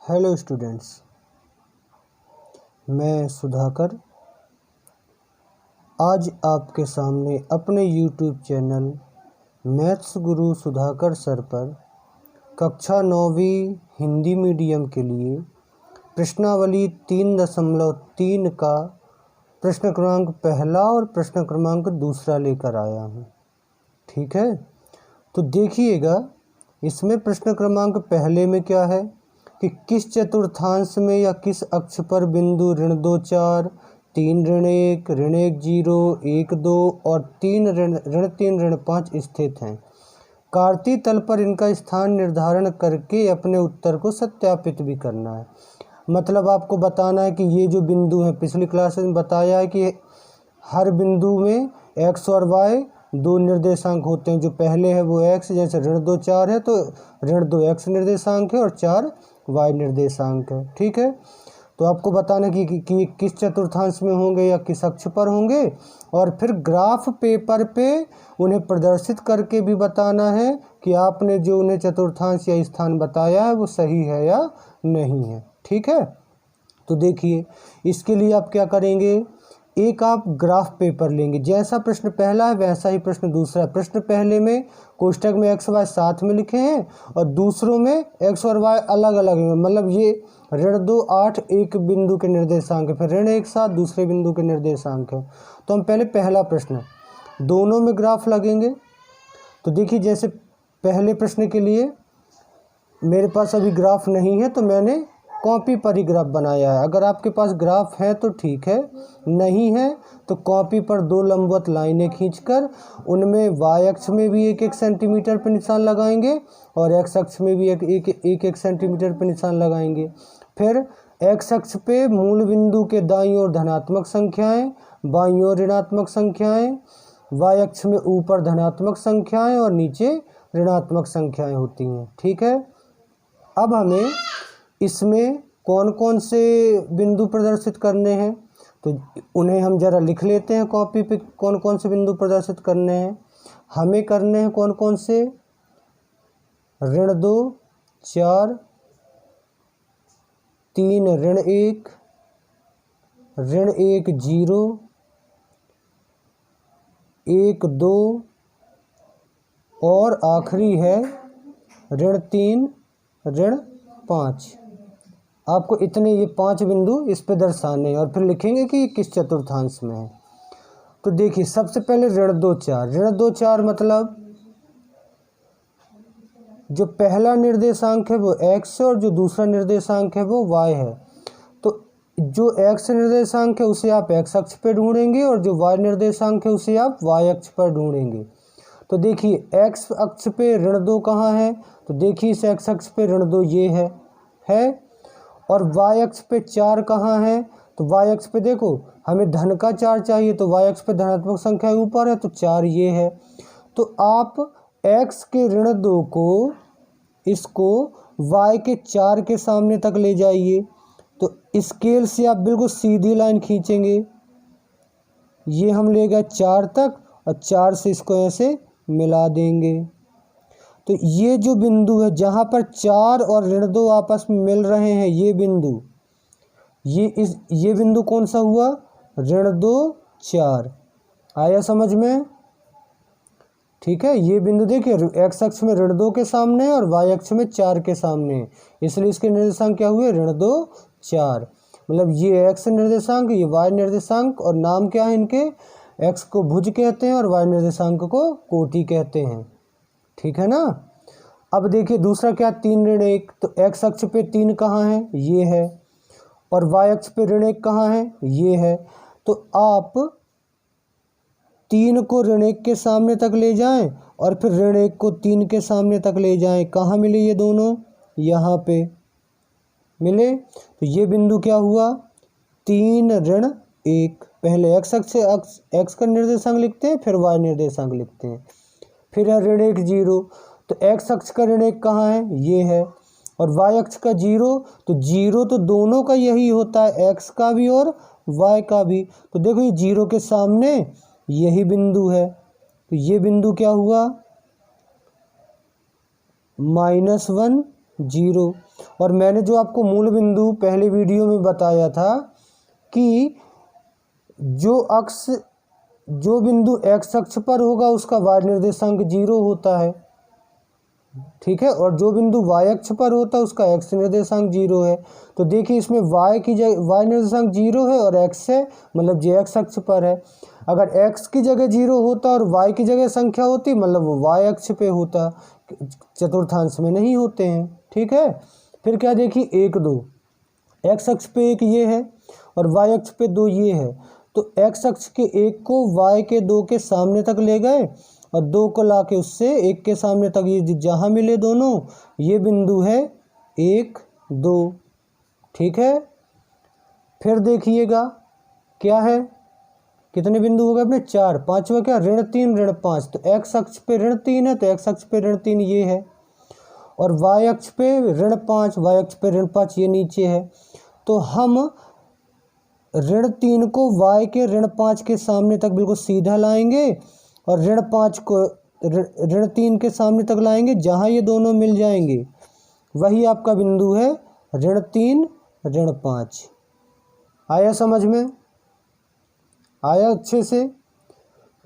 Hello students, मैं सुधाकर आज आपके सामने अपने यूट्यूब चैनल मैथ्स गुरु सुधाकर सर पर कक्षा 9वीं हिंदी मीडियम के लिए प्रश्नावली 3.3 का प्रश्न क्रमांक पहला और प्रश्न क्रमांक दूसरा लेकर आया हूँ। ठीक है, तो देखिएगा इसमें प्रश्न क्रमांक पहले में क्या है कि किस चतुर्थांश में या किस अक्ष पर बिंदु ऋण 2 4, 3 ऋण 1, ऋण 1 0, 1 2 और 3 ऋण 5 स्थित हैं। कार्तीय तल पर इनका स्थान निर्धारण करके अपने उत्तर को सत्यापित भी करना है। मतलब आपको बताना है कि ये जो बिंदु हैं, पिछली क्लास में बताया है कि हर बिंदु में x और y दो निर्देशांक होते हैं। जो पहले है वो x, जैसे ऋण 2 4 है तो ऋण 2 x निर्देशांक है और 4 y निर्देशांक है। ठीक है, तो आपको बताना कि किस चतुर्थांश में होंगे या किस अक्ष पर होंगे, और फिर ग्राफ पेपर पे उन्हें प्रदर्शित करके भी बताना है कि आपने जो उन्हें चतुर्थांश या स्थान बताया है वो सही है या नहीं है। ठीक है, तो देखिए इसके लिए आप क्या करेंगे, एक आप ग्राफ पेपर लेंगे। जैसा प्रश्न पहला है वैसा ही प्रश्न दूसरा है। प्रश्न पहले में कोष्टक में x y साथ में लिखे हैं और दूसरों में x और y अलग अलग हैं। मतलब ये ऋण 2 8 एक बिंदु के निर्देशांक है, फिर ऋण 1 7 दूसरे बिंदु के निर्देशांक है। तो हम पहले पहला प्रश्न दोनों में ग्राफ लगेंगे। तो देखिए जैसे पहले प्रश्न के लिए मेरे पास अभी ग्राफ नहीं है तो मैंने कॉपी पर ही ग्राफ बनाया है। अगर आपके पास ग्राफ है तो ठीक है, नहीं है तो कॉपी पर दो लंबवत लाइनें खींचकर उनमें y अक्ष में भी 1-1 सेंटीमीटर पर निशान लगाएंगे और x अक्ष में भी 1-1 सेंटीमीटर पर निशान लगाएंगे। फिर x अक्ष पे मूल बिंदु के दाईं ओर धनात्मक संख्याएं, बाईं ओर ऋणात्मक संख्याएं, y अक्ष में ऊपर धनात्मक संख्याएं और नीचे ऋणात्मक संख्याएं होती हैं। ठीक है, अब हमें इसमें कौन कौन से बिंदु प्रदर्शित करने हैं तो उन्हें हम जरा लिख लेते हैं कॉपी पे। कौन कौन से बिंदु प्रदर्शित करने हैं हमें, करने हैं कौन कौन से, ऋण 2 4, 3 ऋण 1, ऋण 1 0, 1 2 और आखिरी है ऋण 3 ऋण 5। आपको इतने ये 5 बिंदु इस पे दर्शाने हैं और फिर लिखेंगे कि किस चतुर्थांश में है। तो देखिए सबसे पहले ऋण 2 4। ऋण 2 4 मतलब जो पहला निर्देशांक है वो x है और जो दूसरा निर्देशांक है वो y है। तो जो x निर्देशांक है उसे आप x अक्ष पे ढूंढेंगे और जो y निर्देशांक है उसे आप y अक्ष पर ढूंढेंगे। तो देखिए x अक्ष पे ऋण 2 कहाँ है, तो देखिए इस x अक्ष पे ऋण 2 ये है और y अक्ष पे 4 कहाँ है, तो y अक्ष पे देखो हमें धन का 4 चाहिए तो y अक्ष पे धनात्मक संख्या ऊपर है तो 4 ये है। तो आप x के ऋण 2 को इसको y के 4 के सामने तक ले जाइए। तो स्केल से आप बिल्कुल सीधी लाइन खींचेंगे, ये हम ले गए 4 तक और 4 से इसको ऐसे मिला देंगे। तो ये जो बिंदु है जहाँ पर 4 और ऋण 2 आपस में मिल रहे हैं, ये बिंदु, ये बिंदु कौन सा हुआ, ऋण 2 4। आया समझ में? ठीक है, ये बिंदु देखिए x अक्ष में ऋण 2 के सामने और y अक्ष में 4 के सामने, इसलिए इसके निर्देशांक क्या हुए, ऋण 2 4। मतलब ये x निर्देशांक, ये y निर्देशांक, और नाम क्या है इनके, x को भुज कहते हैं और y निर्देशांक को कोटि कहते हैं। ठीक है ना। अब देखिए दूसरा क्या, 3 ऋण 1। तो x अक्ष पे 3 कहाँ है, ये है, और y अक्ष पे ऋण 1 कहाँ है, ये है। तो आप 3 को ऋण 1 के सामने तक ले जाएं और फिर ऋण 1 को 3 के सामने तक ले जाएं। कहाँ मिले ये दोनों, यहाँ पे मिले। तो ये बिंदु क्या हुआ, 3 ऋण 1। पहले x अक्ष से x का निर्देशांक लिखते हैं, फिर y निर्देशांक लिखते हैं। फिर है ऋण 1 0। तो x अक्ष का ऋण 1 कहाँ है, ये है, और y अक्ष का 0। तो 0 तो दोनों का यही होता है, x का भी और y का भी। तो देखो ये 0 के सामने यही बिंदु है, तो ये बिंदु क्या हुआ, -1 0। और मैंने जो आपको मूल बिंदु पहले वीडियो में बताया था कि जो बिंदु x अक्ष पर होगा उसका y निर्देशांक 0 होता है, ठीक है, और जो बिंदु y अक्ष पर होता है उसका x निर्देशांक 0 है। तो देखिए इसमें y की जगह y निर्देशांक 0 है और x है, मतलब j x अक्ष पर है। अगर x की जगह 0 होता और y की जगह संख्या होती मतलब वो y अक्ष पे होता, चतुर्थांश में नहीं होते हैं, ठीक है। फिर क्या देखिए 1 2, x अक्ष पे 1 ये है और y अक्ष पे 2 ये है। तो x अक्ष के 1 को y के 2 के सामने तक ले गए और 2 को लाके उससे 1 के सामने तक, ये जहाँ मिले दोनों ये बिंदु है 1 2, ठीक है। फिर देखिएगा क्या है, कितने बिंदु हो गए अपने 4, पांचवा क्या ऋण 3 ऋण 5। तो x अक्ष पे ऋण 3 है तो x अक्ष पे ऋण 3 ये है और y अक्ष पे ऋण 5, y अक्ष पे ऋण 5 ये नीचे है। तो हम ऋण 3 को y के ऋण 5 के सामने तक बिल्कुल सीधा लाएंगे और ऋण 5 को ऋण 3 के सामने तक लाएंगे, जहाँ ये दोनों मिल जाएंगे वही आपका बिंदु है ऋण 3 ऋण 5। आया समझ में? आया अच्छे से?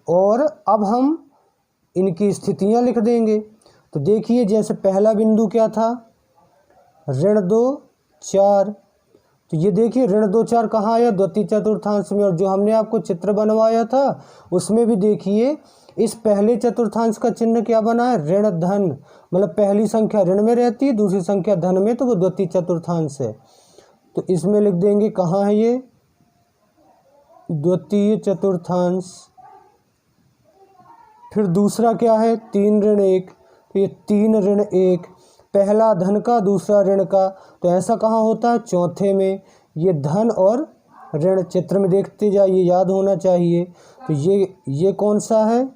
और अब हम इनकी स्थितियां लिख देंगे। तो देखिए जैसे पहला बिंदु क्या था, ऋण 2 4। तो ये देखिए ऋण 2 4 कहाँ आया, द्वितीय चतुर्थांश में। और जो हमने आपको चित्र बनवाया था उसमें भी देखिए इस पहले चतुर्थांश का चिन्ह क्या बना है, ऋण धन, मतलब पहली संख्या ऋण में रहती है दूसरी संख्या धन में, तो वो द्वितीय चतुर्थांश है। तो इसमें लिख देंगे कहाँ है ये, द्वितीय चतुर्थांश। फिर दूसरा क्या है 3 ऋण 1, तो ये 3 ऋण 1, पहला धन का दूसरा ऋण का, तो ऐसा कहाँ होता है चौथे में। ये धन और ऋण चित्र में देखते जाइए, याद होना चाहिए। तो ये कौन सा है,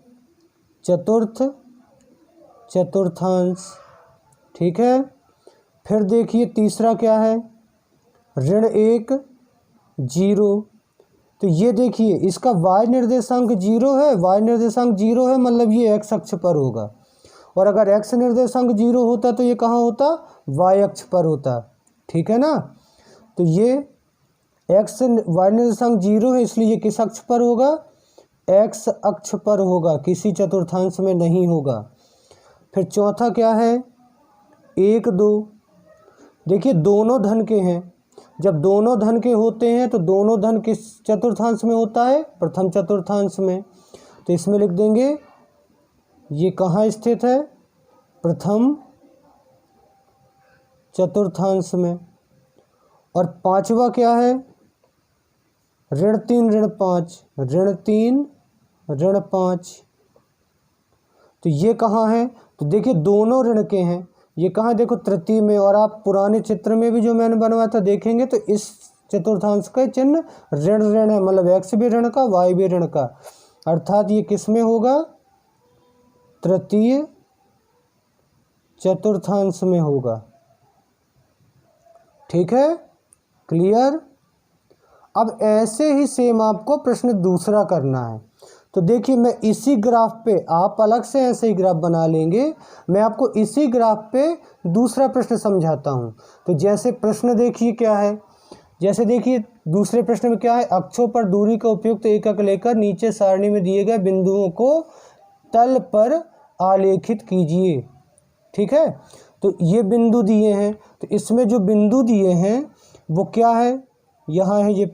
चतुर्थांश, ठीक है। फिर देखिए तीसरा क्या है, ऋण 1 0। तो ये देखिए इसका y निर्देशांक 0 है, y निर्देशांक 0 है मतलब ये x अक्ष पर होगा। और अगर x निर्देशांक 0 होता तो ये कहाँ होता, y अक्ष पर होता, ठीक है ना। तो ये y निर्देशांक 0 है इसलिए ये किस अक्ष पर होगा, x अक्ष पर होगा, किसी चतुर्थांश में नहीं होगा। फिर चौथा क्या है 1 2। देखिए दोनों धन के हैं, जब दोनों धन के होते हैं तो दोनों धन किस चतुर्थांश में होता है, प्रथम चतुर्थांश में। तो इसमें लिख देंगे ये कहाँ स्थित है, प्रथम चतुर्थांश में। और पांचवा क्या है, ऋण 3 ऋण 5, ऋण 3 ऋण 5। तो ये कहाँ है, तो देखिए दोनों ऋण के हैं, ये कहाँ देखो तृतीय में। और आप पुराने चित्र में भी जो मैंने बनवाया था देखेंगे तो इस चतुर्थांश का चिन्ह ऋण ऋण है, मतलब x भी ऋण का y भी ऋण का, अर्थात ये किस में होगा, तृतीय चतुर्थांश में होगा, ठीक है, क्लियर। अब ऐसे ही सेम आपको प्रश्न दूसरा करना है। तो देखिए मैं इसी ग्राफ पे, आप अलग से ऐसे ही ग्राफ बना लेंगे, मैं आपको इसी ग्राफ पे दूसरा प्रश्न समझाता हूँ। तो जैसे प्रश्न देखिए क्या है, जैसे देखिए दूसरे प्रश्न में क्या है, अक्षों पर दूरी का उपयुक्त एकक लेकर नीचे सारणी में दिए गए बिंदुओं को तल पर आलेखित कीजिए, ठीक है। तो ये बिंदु दिए हैं, तो इसमें जो बिंदु दिए हैं वो क्या है, यहाँ है ये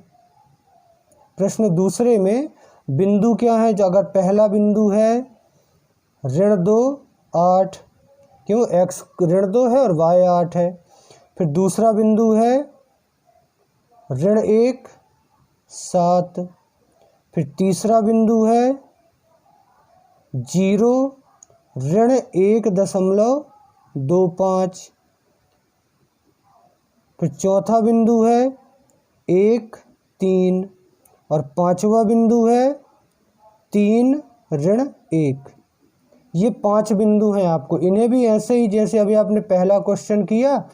प्रश्न दूसरे में बिंदु क्या है। जो अगर पहला बिंदु है ऋण 2 8, क्यों x ऋण 2 है और y 8 है। फिर दूसरा बिंदु है ऋण 1 7। फिर तीसरा बिंदु है 0 ऋण 1.25। फिर चौथा बिंदु है 1 3 और पांचवा बिंदु है 3 ऋण 1। ये 5 बिंदु हैं, आपको इन्हें भी ऐसे ही जैसे अभी आपने पहला क्वेश्चन किया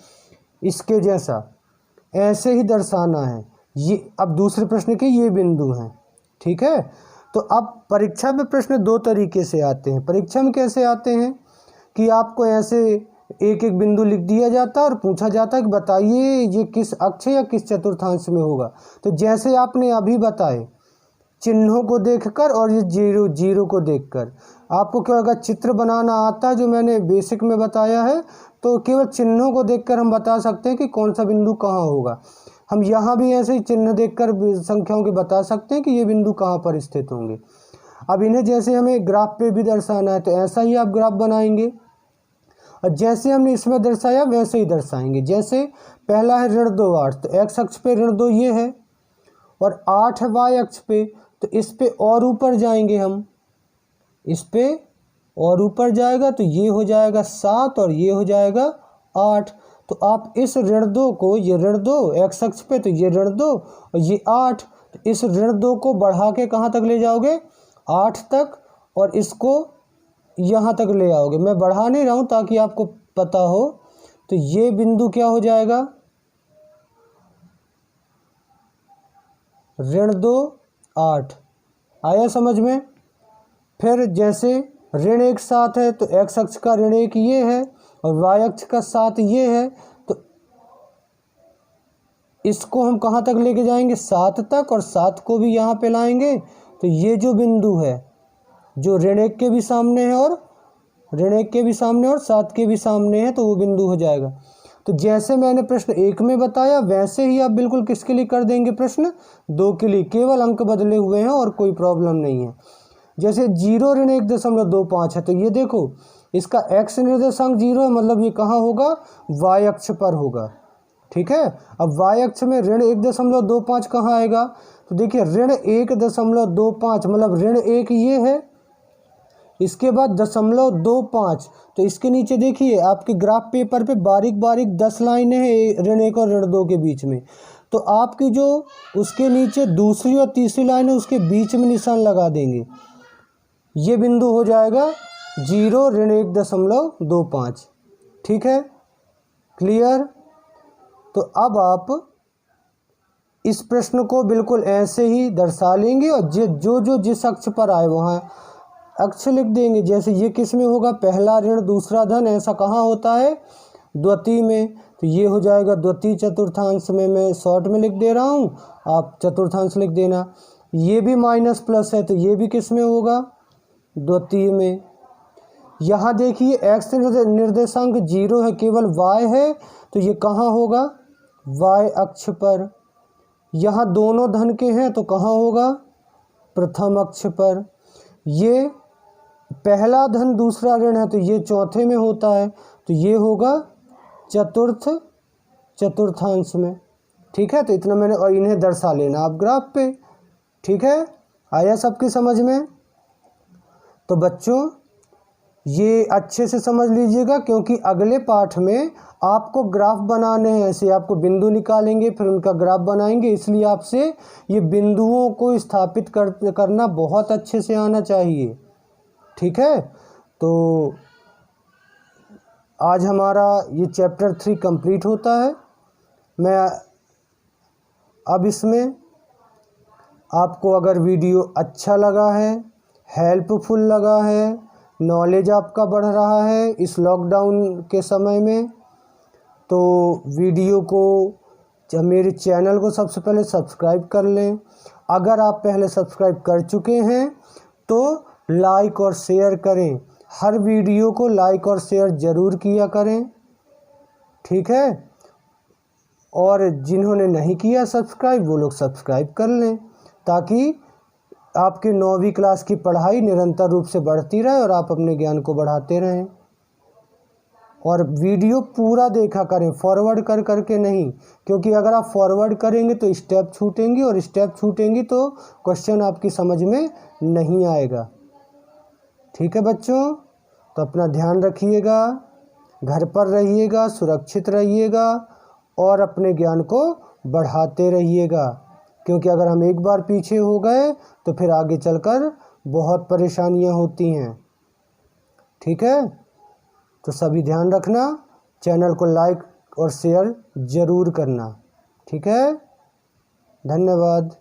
इसके जैसा ऐसे ही दर्शाना है। ये अब दूसरे प्रश्न के ये बिंदु हैं, ठीक है। तो अब परीक्षा में प्रश्न दो तरीके से आते हैं। परीक्षा में कैसे आते हैं कि आपको ऐसे एक एक बिंदु लिख दिया जाता है और पूछा जाता है कि बताइए ये किस अक्ष या किस चतुर्थांश में होगा। तो जैसे आपने अभी बताए चिन्हों को देखकर और ये जीरो जीरो को देखकर, आपको क्या होगा, चित्र बनाना आता है जो मैंने बेसिक में बताया है, तो केवल चिन्हों को देखकर हम बता सकते हैं कि कौन सा बिंदु कहाँ होगा। हम यहाँ भी ऐसे ही चिन्ह देखकर संख्याओं के बता सकते हैं कि ये बिंदु कहाँ पर स्थित होंगे। अब इन्हें जैसे हमें ग्राफ पे भी दर्शाना है तो ऐसा ही आप ग्राफ बनाएंगे और जैसे हमने इसमें दर्शाया वैसे ही दर्शाएंगे। जैसे पहला है ऋण 2 8, तो एक्स अक्ष पे ऋण 2 ये है और 8 है वाई अक्ष पे, तो इस पे और ऊपर जाएंगे हम, इस पे और ऊपर जाएगा तो ये हो जाएगा 7 और ये हो जाएगा 8। तो आप इस ऋण 2 को, ये ऋण 2 एक्स अक्ष पे तो ये ऋण 2 और ये 8, तो इस ऋण 2 को बढ़ा के कहाँ तक ले जाओगे, 8 तक, और इसको यहाँ तक ले आओगे। मैं बढ़ा नहीं रहा हूँ ताकि आपको पता हो। तो ये बिंदु क्या हो जाएगा, ऋण 2 8। आया समझ में। फिर जैसे ऋण 1 7 है तो एक्स अक्ष का ऋण 1 ये है और वाई अक्ष का 7 ये है, तो इसको हम कहाँ तक लेके जाएंगे, 7 तक, और 7 को भी यहाँ पे लाएंगे। तो ये जो बिंदु है जो ऋण 1 के भी सामने है और ऋण 1 के भी सामने और 7 के भी सामने है, तो वो बिंदु हो जाएगा। तो जैसे मैंने प्रश्न 1 में बताया वैसे ही आप बिल्कुल किसके लिए कर देंगे, प्रश्न 2 के लिए, केवल अंक बदले हुए हैं और कोई प्रॉब्लम नहीं है। जैसे 0 ऋण 1.25 है तो ये देखो इसका x निर्देशांक 0 है, मतलब ये कहाँ होगा, y अक्ष पर होगा। ठीक है, अब y अक्ष में ऋण 1.25 कहाँ आएगा, तो देखिए ऋण 1.25 मतलब ऋण 1 ये है, इसके बाद 0.25, तो इसके नीचे देखिए आपके ग्राफ पेपर पे बारीक बारीक 10 लाइनें हैं ऋण 1 और ऋण 2 के बीच में। तो आपकी जो उसके नीचे दूसरी और तीसरी लाइन है उसके बीच में निशान लगा देंगे, ये बिंदु हो जाएगा 0 ऋण 1.25। ठीक है, क्लियर। तो अब आप इस प्रश्न को बिल्कुल ऐसे ही दर्शा लेंगे और जो जिस अक्ष पर आए वहाँ अक्ष लिख देंगे। जैसे ये किस में होगा, पहला ऋण दूसरा धन, ऐसा कहाँ होता है, द्वितीय में, तो ये हो जाएगा द्वितीय चतुर्थांश में। मैं शॉर्ट में लिख दे रहा हूँ, आप चतुर्थांश लिख देना। ये भी माइनस प्लस है तो ये भी किस में होगा, द्वितीय में। यहाँ देखिए एक्स निर्देशांक 0 है, केवल y है, तो ये कहाँ होगा, y अक्ष पर। यहाँ दोनों धन के हैं तो कहाँ होगा, प्रथम अक्ष पर। ये पहला धन दूसरा ऋण है तो ये चौथे में होता है, तो ये होगा चतुर्थांश में। ठीक है, तो इतना मैंने, और इन्हें दर्शा लेना आप ग्राफ पे। ठीक है, आया सबकी समझ में। तो बच्चों ये अच्छे से समझ लीजिएगा क्योंकि अगले पाठ में आपको ग्राफ बनाने हैं। ऐसे आपको बिंदु निकालेंगे फिर उनका ग्राफ बनाएंगे, इसलिए आपसे ये बिंदुओं को स्थापित करना बहुत अच्छे से आना चाहिए। ठीक है, तो आज हमारा ये चैप्टर 3 कंप्लीट होता है। मैं अब इसमें आपको अगर वीडियो अच्छा लगा है, हेल्पफुल लगा है, नॉलेज आपका बढ़ रहा है इस लॉकडाउन के समय में, तो वीडियो को, मेरे चैनल को सबसे पहले सब्सक्राइब कर लें। अगर आप पहले सब्सक्राइब कर चुके हैं तो लाइक और शेयर करें, हर वीडियो को लाइक और शेयर ज़रूर किया करें। ठीक है, और जिन्होंने नहीं किया सब्सक्राइब वो लोग सब्सक्राइब कर लें ताकि आपके 9वीं क्लास की पढ़ाई निरंतर रूप से बढ़ती रहे और आप अपने ज्ञान को बढ़ाते रहें। और वीडियो पूरा देखा करें, फॉरवर्ड कर करके नहीं, क्योंकि अगर आप फॉरवर्ड करेंगे तो स्टेप छूटेंगी और स्टेप छूटेंगी तो क्वेश्चन आपकी समझ में नहीं आएगा। ठीक है बच्चों, तो अपना ध्यान रखिएगा, घर पर रहिएगा, सुरक्षित रहिएगा और अपने ज्ञान को बढ़ाते रहिएगा, क्योंकि अगर हम एक बार पीछे हो गए तो फिर आगे चलकर बहुत परेशानियां होती हैं। ठीक है, तो सभी ध्यान रखना, चैनल को लाइक और शेयर ज़रूर करना। ठीक है, धन्यवाद।